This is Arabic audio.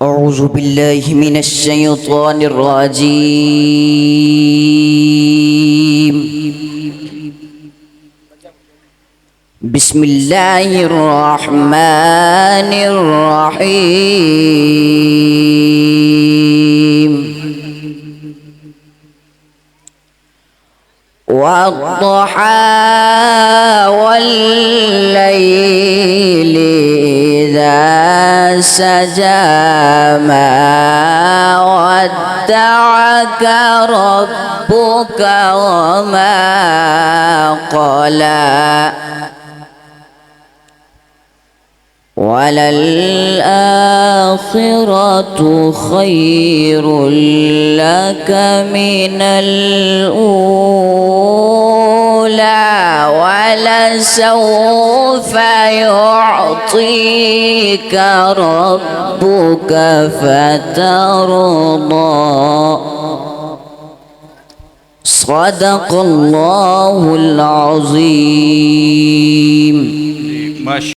أعوذ بالله من الشيطان الرجيم. بسم الله الرحمن الرحيم. والضحى والليل إذا سجى ما ودعك ربك وما قلى وللآخرة خير لك من الأولى ولسوف يعطيك ربك فترضى. صدق الله العظيم.